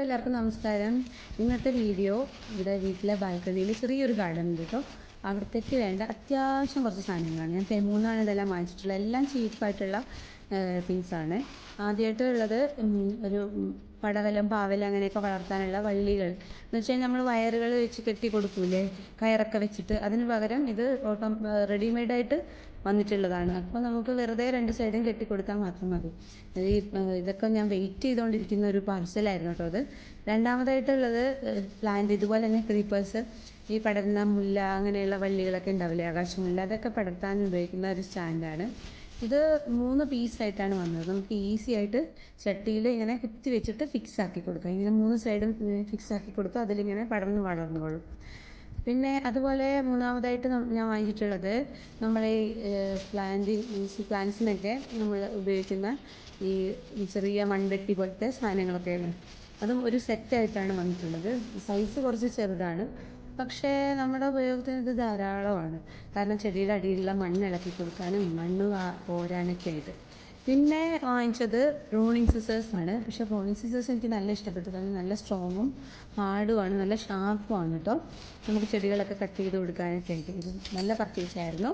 എല്ലാവർക്കും നമസ്കാരം. ഇന്നത്തെ വീഡിയോ ഇവിടെ വീട്ടിലെ ബാൽക്കണിയിൽ ചെറിയൊരു ഗാർഡൻ ഉണ്ട് കേട്ടോ. അവിടത്തേക്ക് വേണ്ട അത്യാവശ്യം കുറച്ച് സാധനങ്ങളാണ്. ഞാൻ തെങ്ങൂന്നാണ് ഇതെല്ലാം വാങ്ങിച്ചിട്ടുള്ളത്. എല്ലാം ചീപ്പായിട്ടുള്ള തിങ്സാണ്. ആദ്യമായിട്ടുള്ളത് ഒരു പടവലം, പാവൽ അങ്ങനെയൊക്കെ വളർത്താനുള്ള വള്ളികൾ എന്ന് വെച്ച് കഴിഞ്ഞാൽ നമ്മൾ വയറുകൾ വെച്ച് കെട്ടി കൊടുക്കൂലേ, കയറൊക്കെ വെച്ചിട്ട്. അതിന് പകരം ഇത് റെഡിമെയ്ഡായിട്ട് വന്നിട്ടുള്ളതാണ്. അപ്പോൾ നമുക്ക് വെറുതെ രണ്ട് സൈഡും കെട്ടിക്കൊടുത്താൽ മാത്രം മതി. ഇതൊക്കെ ഞാൻ വെയിറ്റ് ചെയ്തുകൊണ്ടിരിക്കുന്ന ഒരു പാർസലായിരുന്നു കേട്ടോ അത്. രണ്ടാമതായിട്ടുള്ളത് പ്ലാന്റ്, ഇതുപോലെ തന്നെ ക്രീപ്പേഴ്സ്, ഈ പടരുന്ന മുല്ല അങ്ങനെയുള്ള വള്ളികളൊക്കെ ഉണ്ടാവില്ലേ, ആകാശമുല്ല, അതൊക്കെ പടർത്താൻ ഉപയോഗിക്കുന്ന ഒരു സ്റ്റാൻഡാണ് ഇത്. 3 പീസായിട്ടാണ് വന്നത്. നമുക്ക് ഈസി ആയിട്ട് ചട്ടിയിൽ ഇങ്ങനെ കുത്തി വെച്ചിട്ട് ഫിക്സ് ആക്കി കൊടുക്കാം. ഇങ്ങനെ 3 സൈഡും ഫിക്സ് ആക്കി കൊടുത്താൽ അതിലിങ്ങനെ പടർന്ന് വളർന്നോളും. പിന്നെ അതുപോലെ മൂന്നാമതായിട്ട് ഞാൻ വാങ്ങിച്ചിട്ടുള്ളത് നമ്മൾ ഈ പ്ലാന്റ്സിനൊക്കെ നമ്മൾ ഉപയോഗിക്കുന്ന ഈ ചെറിയ മൺവെട്ടി പോലത്തെ സാധനങ്ങളൊക്കെയാണ്. അതും ഒരു സെറ്റായിട്ടാണ് വന്നിട്ടുള്ളത്. സൈസ് കുറച്ച് ചെറുതാണ്, പക്ഷേ നമ്മുടെ ഉപയോഗത്തിന് ഇത് ധാരാളമാണ്. കാരണം ചെടിയുടെ അടിയിലുള്ള മണ്ണ് ഇളക്കി കൊടുക്കാനും മണ്ണ് പോരാനൊക്കെ ആയിട്ട്. പിന്നെ വാങ്ങിച്ചത് പ്രൂണിങ് സിസേഴ്സാണ്. പക്ഷേ പ്രൂണിങ് സിസേഴ്സ് എനിക്ക് നല്ല ഇഷ്ടപ്പെട്ടു. കാരണം നല്ല സ്ട്രോങ്ങും ഹാർഡുമാണ്, നല്ല ഷാർപ്പുമാണ് കേട്ടോ. നമുക്ക് ചെടികളൊക്കെ കട്ട് ചെയ്ത് കൊടുക്കാനൊക്കെ ആയിട്ട് ഇത് നല്ല പർച്ചേസായിരുന്നു.